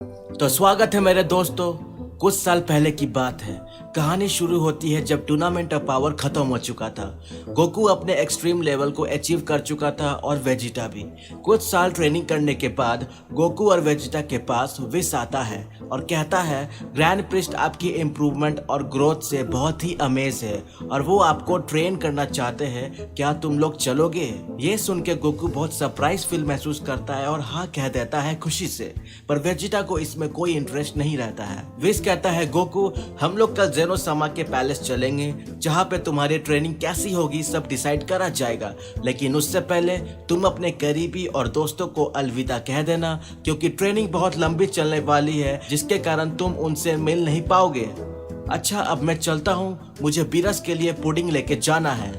तो स्वागत है मेरे दोस्तों। कुछ साल पहले की बात है। कहानी शुरू होती है जब टूर्नामेंट ऑफ पावर खत्म हो चुका था। गोकू अपने एक्सट्रीम लेवल को अचीव कर चुका था और वेजिटा भी। कुछ साल ट्रेनिंग करने के बाद गोकू और वेजिटा के पास विश आता है और कहता है ग्रैंड प्रिस्ट आपकी इम्प्रूवमेंट और ग्रोथ से बहुत ही अमेज है और वो आपको ट्रेन करना चाहते हैं, क्या तुम लोग चलोगे? ये सुन के गोकू बहुत सरप्राइज फील महसूस करता है और हाँ कह देता है खुशी से, पर वेजिटा को इसमें कोई इंटरेस्ट नहीं रहता है। विश कहता है गोकू हम लोग कल जेनोसामा के पैलेस चलेंगे जहाँ पे तुम्हारी ट्रेनिंग कैसी होगी सब डिसाइड करा जाएगा, लेकिन उससे पहले तुम अपने करीबी और दोस्तों को अलविदा कह देना क्योंकि ट्रेनिंग बहुत लंबी चलने वाली है जिसके कारण तुम उनसे मिल नहीं पाओगे। अच्छा अब मैं चलता हूँ, मुझे बीरस के लिए पुडिंग लेके जाना है।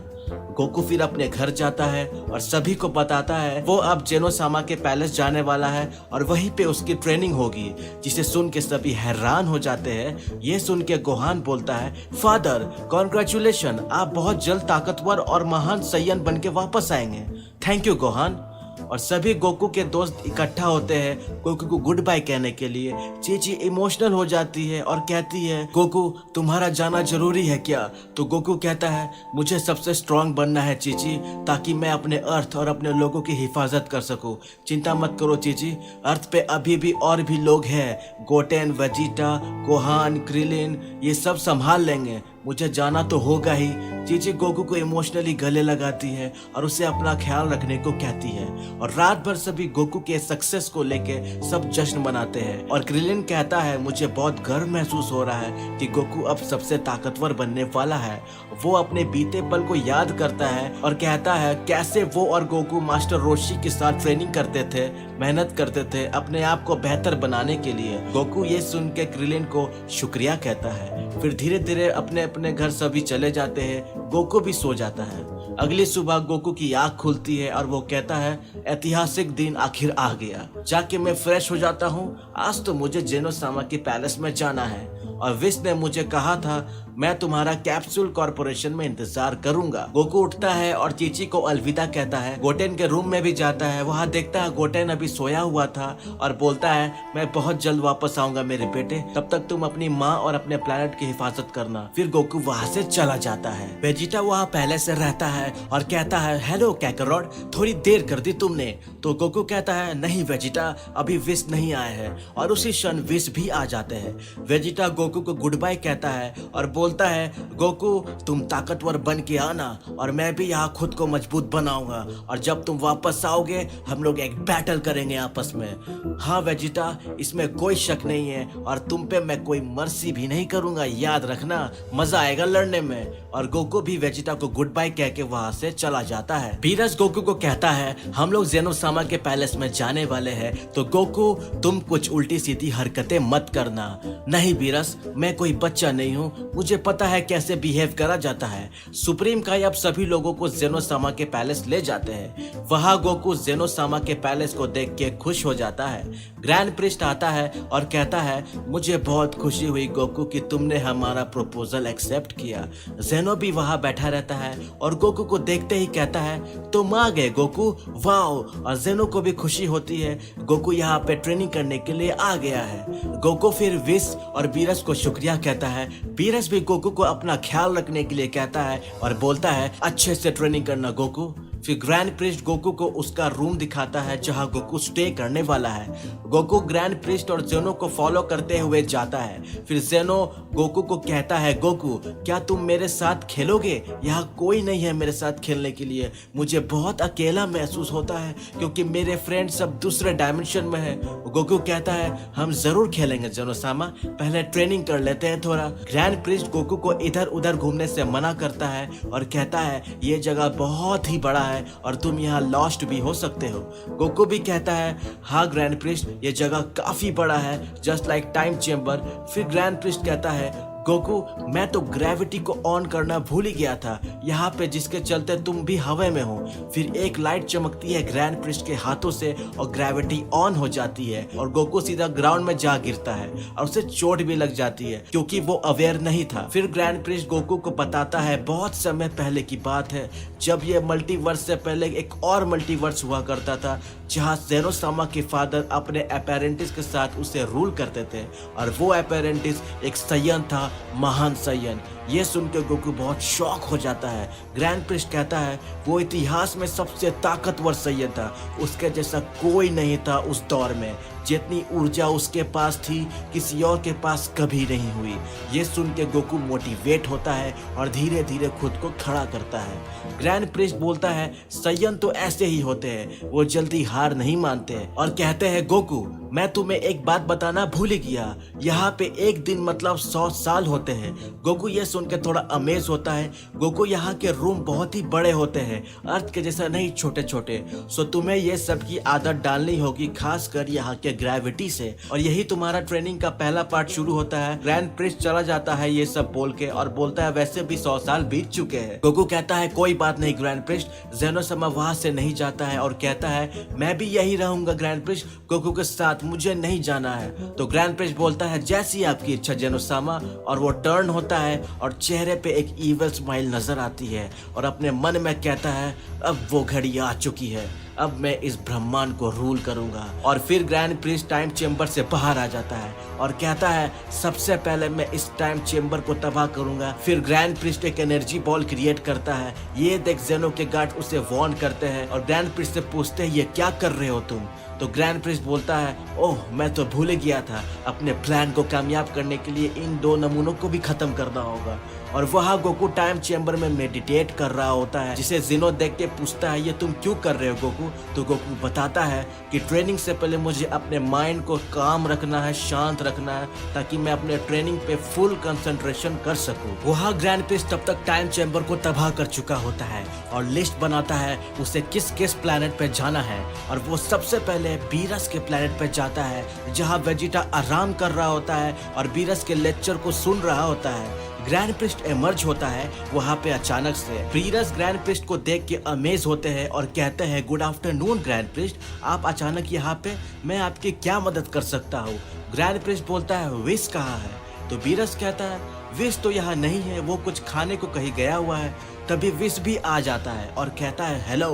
गोकू फिर अपने घर जाता है और सभी को बताता है वो अब जेनोसामा के पैलेस जाने वाला है और वहीं पे उसकी ट्रेनिंग होगी, जिसे सुन के सभी हैरान हो जाते हैं। ये सुन के गोहान बोलता है फादर कॉन्ग्रेचुलेशन, आप बहुत जल्द ताकतवर और महान सैयन बन के वापस आएंगे। Thank you Gohan. और सभी गोकू के दोस्त इकट्ठा होते हैं गोकू को गुड बाय कहने के लिए। चीची इमोशनल हो जाती है और कहती है गोकू तुम्हारा जाना जरूरी है क्या? तो गोकू कहता है मुझे सबसे स्ट्रांग बनना है चीची, ताकि मैं अपने अर्थ और अपने लोगों की हिफाजत कर सकूं। चिंता मत करो चीची, अर्थ पे अभी भी और भी लोग हैं, गोटेन, वेजिटा, गोहान, क्रिलिन, ये सब संभाल लेंगे, मुझे जाना तो होगा ही। चीची गोकू को इमोशनली गले लगाती है और उसे अपना ख्याल रखने को कहती है और रात भर सभी गोकू के सक्सेस को लेके सब जश्न मनाते हैं। और क्रिलिन कहता है मुझे बहुत गर्व महसूस हो रहा है कि गोकू अब सबसे ताकतवर बनने वाला है। वो अपने बीते पल को याद करता है और कहता है कैसे वो और गोकू मास्टर रोशी के साथ ट्रेनिंग करते थे, मेहनत करते थे अपने आप को बेहतर बनाने के लिए। गोकू ये सुन के क्रिलिन को शुक्रिया कहता है। फिर धीरे धीरे अपने अपने घर सभी चले जाते हैं। गोकू भी सो जाता है। अगली सुबह गोकू की आंख खुलती है और वो कहता है ऐतिहासिक दिन आखिर आ गया, जाके मैं फ्रेश हो जाता हूँ, आज तो मुझे जेनोसामा के पैलेस में जाना है और विश ने मुझे कहा था मैं तुम्हारा कैप्सूल कॉर्पोरेशन में इंतजार करूंगा। गोकू उठता है और चीची को अलविदा कहता है। गोटेन के रूम में भी जाता है, वहाँ देखता है गोटेन अभी सोया हुआ था और बोलता है मैं बहुत जल्द वापस आऊंगा मेरे बेटे, तब तक तुम अपनी माँ और अपने प्लेनेट की हिफाजत करना। फिर गोकू वहाँ से चला जाता है। वेजिटा वहाँ पहले से रहता है और कहता है हेलो कैकरॉड, थोड़ी देर कर दी तुमने। तो गोकू कहता है नहीं वेजिटा, अभी विश नहीं आए हैं और उसी क्षण विश भी आ जाते हैं। वेजिटा गोकू को गुड बाय कहता है और बोलता है गोकू तुम ताकतवर बन के आना और मैं भी यहाँ खुद को मजबूत बनाऊंगा और जब तुम वापस आओगे हम लोग एक बैटल करेंगे आपस में। हाँ वेजिटा, इसमें कोई शक नहीं है और तुम पे मैं कोई मर्सी भी नहीं करूंगा, याद रखना, मजा आएगा लड़ने में। और गोकू भी वेजिटा को गुड बाय कह के वहां से चला जाता है। बीरस गोकू को कहता है हम लोग जेनोसामा के पैलेस में जाने वाले हैं, तो गोकू तुम कुछ उल्टी सीधी हरकतें मत करना। नहीं बीरस, मैं कोई बच्चा नहीं हूँ, मुझे पता है कैसे बिहेव करा जाता है। सुप्रीम काई अब सभी लोगों को जेनोसामा के पैलेस ले जाते हैं। वहां गोकू जेनोसामा के पैलेस को देख के खुश हो जाता है। ग्रैंड प्रिस्ट आता है और कहता है मुझे बहुत खुशी हुई गोकू कि तुमने हमारा प्रपोजल एक्सेप्ट किया। जेनो भी वहां बैठा रहता है और गोकू को देखते ही कहता है तुम आ गए गोकू, वाओ। और जेनो को भी खुशी होती है, गोकू यहाँ पे ट्रेनिंग करने के लिए आ गया है। गोकू फिर विश और बीरस को शुक्रिया कहता है। बीरस भी गोकू को अपना ख्याल रखने के लिए कहता है और बोलता है अच्छे से ट्रेनिंग करना गोकू। फिर ग्रैंड प्रिस्ट गोकू को उसका रूम दिखाता है जहां गोकू स्टे करने वाला है। गोकू ग्रैंड प्रिस्ट और जेनो को फॉलो करते हुए जाता है। फिर जेनो गोकू को कहता है गोकू क्या तुम मेरे साथ खेलोगे? यहाँ कोई नहीं है मेरे साथ खेलने के लिए, मुझे बहुत अकेला महसूस होता है क्योंकि मेरे फ्रेंड सब दूसरे डायमेंशन में है। गोकू कहता है हम जरूर खेलेंगे जेनोसामा, पहले ट्रेनिंग कर लेते हैं थोड़ा। ग्रैंड प्रिस्ट गोकू को इधर उधर घूमने से मना करता है और कहता है ये जगह बहुत ही बड़ा है और तुम यहाँ लॉस्ट भी हो सकते हो। गोकू भी कहता है हाँ ग्रैंड प्रिस्ट, ये जगह काफी बड़ा है, जस्ट लाइक टाइम चेम्बर। फिर ग्रैंड प्रिस्ट कहता है गोकू, मैं तो ग्रेविटी को ऑन करना भूल ही गया था यहाँ पे, जिसके चलते तुम भी हवा में हो। फिर एक लाइट चमकती है ग्रैंड प्रिस्ट के हाथों से और ग्रेविटी ऑन हो जाती है और गोकू सीधा ग्राउंड में जा गिरता है और उसे चोट भी लग जाती है क्योंकि वो अवेयर नहीं था। फिर ग्रैंड प्रिस्ट गोकू को बताता है बहुत समय पहले की बात है, जब ये मल्टीवर्स से पहले एक और मल्टीवर्स हुआ करता था जहाँ ज़ेनोसामा के फादर अपने अपेरेंटिस के साथ उसे रूल करते थे और वो अपेरेंटिस एक सैयन था, महान सैयन। ये सुन के गोकू बहुत शॉक हो जाता है। ग्रैंड प्रिस्ट कहता है वो इतिहास में सबसे ताकतवर सैयन था, उसके जैसा कोई नहीं था उस दौर में, जितनी ऊर्जा उसके पास थी किसी और के पास कभी नहीं हुई। ये सुन के गोकू मोटिवेट होता है और धीरे धीरे खुद को खड़ा करता है। ग्रैंड प्रिस्ट बोलता है सैयन तो ऐसे ही होते हैं, वो जल्दी हार नहीं मानते और कहते हैं गोकू, मैं तुम्हें एक बात बताना भूल ही गया, यहाँ पे एक दिन मतलब 100 साल होते हैं। गोकू ये सुन के थोड़ा अमेज होता है। गोकू, यहाँ के रूम बहुत ही बड़े होते हैं, अर्थ के जैसा नहीं छोटे छोटे, सो तुम्हें ये सब की आदत डालनी होगी, खासकर यहाँ के ग्रेविटी से। और यही तुम्हारा ट्रेनिंग का पहला पार्ट शुरू होता है। ग्रैंड प्रिस्ट चला जाता है ये सब बोल के और बोलता है वैसे भी 100 साल बीत चुके हैं। गोकू कहता है कोई बात नहीं ग्रैंड प्रिस्ट। ज़ेनोसामा वहां से नहीं जाता है और कहता है मैं भी यही रहूंगा ग्रैंड प्रिस्ट, गोकू के साथ मुझे नहीं जाना है। तो ग्रैंड प्रिस्ट बोलता है जैसी आपकी इच्छा ज़ेनोसामा, और वो टर्न होता है और चेहरे पे एक ईवल स्माइल नजर आती है और अपने मन में कहता है अब वो घड़ी आ चुकी है, अब मैं इस ब्रह्मांड को रूल करूंगा। और फिर ग्रैंड प्रिस्ट टाइम चेम्बर से बाहर आ जाता है और कहता है सबसे पहले मैं इस टाइम चेम्बर को तबाह करूंगा। फिर ग्रैंड प्रिस्ट एक एनर्जी बॉल क्रिएट करता है। ये देख ज़ेनो के गार्ड उसे वार्न करते हैं और ग्रैंड प्रिस्ट से पूछते हैं ये क्या कर रहे हो तुम। तो ग्रैंड प्रिस्ट बोलता है ओह मैं तो भूल गया था, अपने प्लान को कामयाब करने के लिए इन 2 नमूनों को भी खत्म करना होगा। और वहाँ गोकू टाइम चेम्बर में मेडिटेट कर रहा होता है, जिसे ज़ेनो देख के पूछता है ये तुम क्यों कर रहे हो गोकू। तो गोकू बताता है कि ट्रेनिंग से पहले मुझे अपने माइंड को काम रखना है, शांत रखना है, ताकि मैं अपने ट्रेनिंग पे फुल कंसंट्रेशन कर सकूं। वहाँ ग्रैंड प्रिस्ट तब तक टाइम चेम्बर को तबाह कर चुका होता है और लिस्ट बनाता है उसे किस किस प्लेनेट पे जाना है। और वो सबसे पहले बीरस के प्लेनेट पे जाता है जहाँ वेजिटा आराम कर रहा होता है और बीरस के लेक्चर को सुन रहा होता है। ग्रैंड प्रिस्ट एमर्ज होता है वहाँ पे अचानक से। बीरस ग्रैंड प्रिस्ट को देख के अमेज होते हैं और कहते हैं गुड आफ्टरनून ग्रैंड प्रिस्ट, आप अचानक यहाँ पे, मैं आपकी क्या मदद कर सकता हूँ। ग्रैंड प्रिस्ट बोलता है विश कहाँ है। तो बीरस कहता है विश तो यहाँ नहीं है, वो कुछ खाने को कहीं गया हुआ है। तभी विश भी आ जाता है और कहता है हेलो।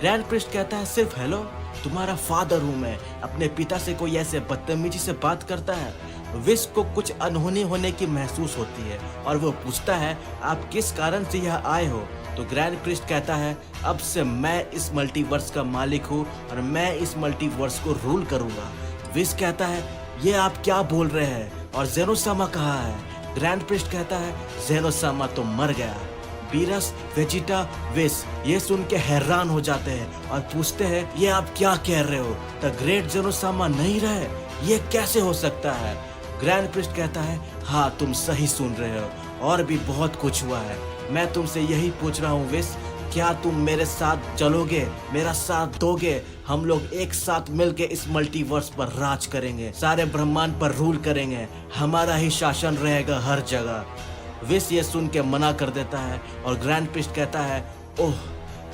ग्रैंड प्रिस्ट कहता है सिर्फ हेलो, तुम्हारा फादर हूँ मैं, अपने पिता से कोई ऐसे बदतमीजी से बात करता है। विश को कुछ अनहोनी होने की महसूस होती है और वो पूछता है आप किस कारण से यहाँ आए हो। तो ग्रैंड प्रिस्ट कहता है अब से मैं इस मल्टीवर्स का मालिक हूँ और मैं इस मल्टीवर्स को रूल करूँगा। विश कहता है ये आप क्या बोल रहे हैं और ज़ेनोसामा कहाँ है। ग्रैंड प्रिस्ट कहता है ज़ेनोसामा तो मर गया। बीरस, वेजिटा, विश ये सुन के हैरान हो जाते हैं और पूछते हैं ये आप क्या कह रहे हो, द ग्रेट ज़ेनोसामा नहीं रहे, ये कैसे हो सकता है। ग्रैंड प्रिस्ट कहता है हाँ तुम सही सुन रहे हो, और भी बहुत कुछ हुआ है, मैं तुमसे यही पूछ रहा हूँ विश, क्या तुम मेरे साथ चलोगे, मेरा साथ दोगे। हम लोग एक साथ मिलके इस मल्टीवर्स पर राज करेंगे, सारे ब्रह्मांड पर रूल करेंगे, हमारा ही शासन रहेगा हर जगह। विश ये सुन के मना कर देता है और ग्रैंड प्रिस्ट कहता है ओह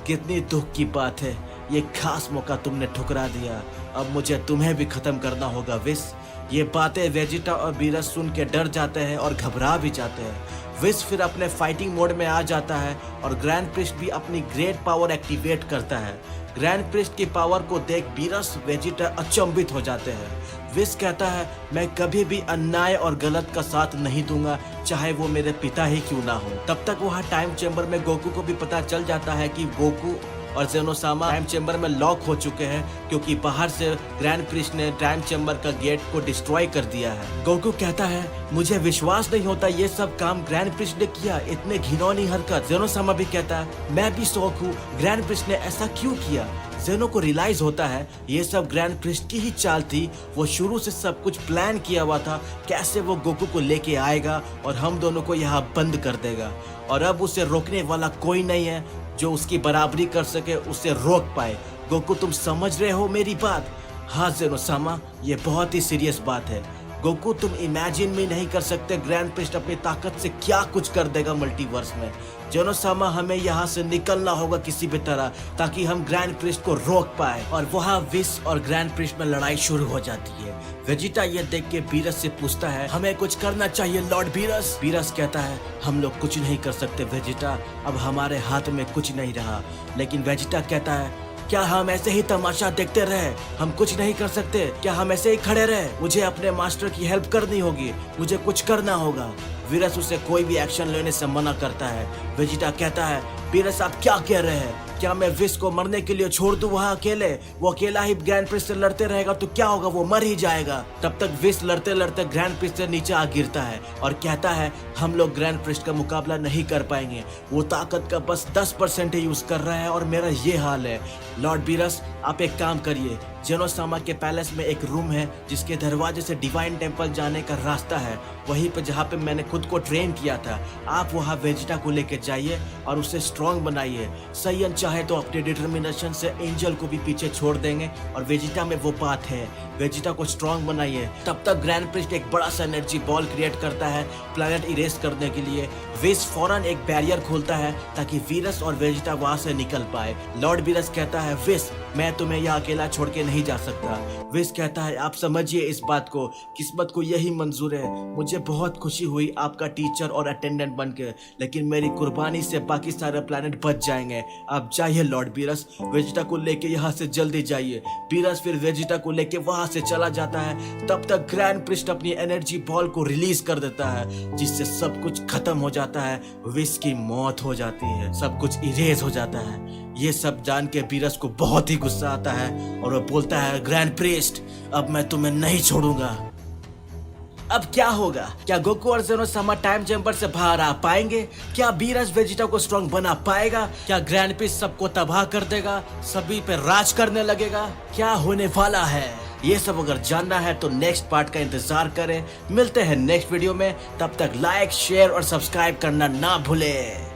कितनी दुख की बात है, ये खास मौका तुमने ठुकरा दिया, अब मुझे तुम्हें भी खत्म करना होगा विश। ये बातें वेजिटा और बीरस सुन के डर जाते हैं और घबरा भी जाते हैं। विश फिर अपने फाइटिंग मोड में आ जाता है और ग्रैंड प्रिस्ट भी अपनी ग्रेट पावर एक्टिवेट करता है। ग्रैंड प्रिस्ट की पावर को देख बीरस, वेजिटा अचंभित हो जाते हैं। विश कहता है मैं कभी भी अन्याय और गलत का साथ नहीं दूंगा, चाहे वो मेरे पिता ही क्यों ना हो। तब तक वहाँ टाइम चेम्बर में गोकू को भी पता चल जाता है कि गोकू और ज़ेनोसामा टाइम चेम्बर में लॉक हो चुके हैं क्योंकि बाहर से ग्रैंड प्रिस्ट ने टाइम चेम्बर का गेट को डिस्ट्रॉय कर दिया है। गोकू कहता है मुझे विश्वास नहीं होता ये सब काम ग्रैंड प्रिस्ट ने किया, इतने घिनौनी हरकत। ज़ेनोसामा भी कहता है मैं भी शौक हूँ, ग्रैंड प्रिस्ट ने ऐसा क्यों किया। ज़ेनो को रियलाइज होता है ये सब ग्रैंड प्रिस्ट की ही चाल थी, वो शुरू से सब कुछ प्लान किया हुआ था, कैसे वो गोकू को लेके आएगा और हम दोनों को यहाँ बंद कर देगा, और अब उसे रोकने वाला कोई नहीं है जो उसकी बराबरी कर सके, उसे रोक पाए। गोकू तुम समझ रहे हो मेरी बात। हाँ ज़ेनोसामा ये बहुत ही सीरियस बात है, गोकू तुम इमेजिन भी नहीं कर सकते ग्रैंड प्रिस्ट अपनी ताकत से क्या कुछ कर देगा मल्टीवर्स में। जेनोसामा हमें यहाँ से निकलना होगा किसी भी तरह ताकि हम ग्रैंड प्रिस्ट को रोक पाए। और वहाँ विस और ग्रैंड प्रिस्ट में लड़ाई शुरू हो जाती है। वेजिटा ये देख के बीरस से पूछता है हमें कुछ करना चाहिए लॉर्ड बीरस। बीरस कहता है हम लोग कुछ नहीं कर सकते वेजिटा, अब हमारे हाथ में कुछ नहीं रहा। लेकिन वेजिटा कहता है क्या हम ऐसे ही तमाशा देखते रहे, हम कुछ नहीं कर सकते, क्या हम ऐसे ही खड़े रहे? मुझे अपने मास्टर की हेल्प करनी होगी, मुझे कुछ करना होगा। वीरस उसे कोई भी एक्शन लेने से मना करता है। वेजिटा कहता है वीरस आप क्या कह रहे हैं, क्या मैं विस को मरने के लिए छोड़ दूं वहाँ अकेले? वो अकेला ही ग्रैंड प्रिस्ट से लड़ते रहेगा तो क्या होगा, वो मर ही जाएगा। तब तक विस लड़ते लड़ते ग्रैंड प्रिस्ट से नीचे आ गिरता है और कहता है हम लोग ग्रैंड प्रिस्ट का मुकाबला नहीं कर पाएंगे, वो ताकत का बस 10% ही यूज कर रहा है और मेरा ये हाल है। लॉर्ड बीरस आप एक काम करिए, जेनोसामा के पैलेस में एक रूम है जिसके दरवाजे से डिवाइन टेम्पल जाने का रास्ता है, वहीं पे जहाँ पे मैंने खुद को ट्रेन किया था। आप वहाँ वेजिटा को लेके जाइए और उसे स्ट्रॉन्ग बनाइए। सैयन चाहे तो अपने डिटर्मिनेशन से एंजल को भी पीछे छोड़ देंगे और वेजिटा में वो बात है। वेजिटा को स्ट्रॉन्ग बनाइए। तब तक ग्रैंड प्रिस्ट एक बड़ा सा एनर्जी बॉल क्रिएट करता है प्लैनेट इरेज करने के लिए। विस फौरन एक बैरियर खोलता है ताकि वीरस और वेजिटा वहां से निकल पाए। लॉर्ड बीरस कहता है विस मैं तुम्हें यहाँ अकेला छोड़ के नहीं जा सकता। विस कहता है आप समझिए इस बात को, किस्मत को यही मंजूर है। मुझे बहुत खुशी हुई आपका टीचर और अटेंडेंट बन के, लेकिन मेरी कुर्बानी से बाकी सारे प्लैनेट बच जाएंगे। आप जाइए लॉर्ड बीरस, वेजिटा को लेके यहाँ से जल्दी जाइए। बीरस फिर वेजिटा को लेके वहां से चला जाता है। तब तक ग्रैंड प्रिस्ट अपनी एनर्जी बॉल को रिलीज कर देता है जिससे सब कुछ खत्म हो जाता है। विस की मौत हो जाती है, सब कुछ इरेज हो जाता है। ये सब जान के बीरस को बहुत ही गुस्सा आता है और वो बोलता है ग्रैंड प्रिस्ट अब मैं तुम्हें नहीं छोड़ूंगा। अब क्या होगा, क्या गोकू और जेनोसामा टाइम चैम्बर से बाहर आ पाएंगे? क्या बीरस वेजिटा को स्ट्रॉन्ग बना पाएगा? क्या ग्रैंड प्रिस्ट सबको तबाह कर देगा, सभी पे राज करने लगेगा? क्या होने वाला है ये सब अगर जानना है तो नेक्स्ट पार्ट का इंतजार करें। मिलते हैं नेक्स्ट वीडियो में, तब तक लाइक शेयर और सब्सक्राइब करना ना भूलें।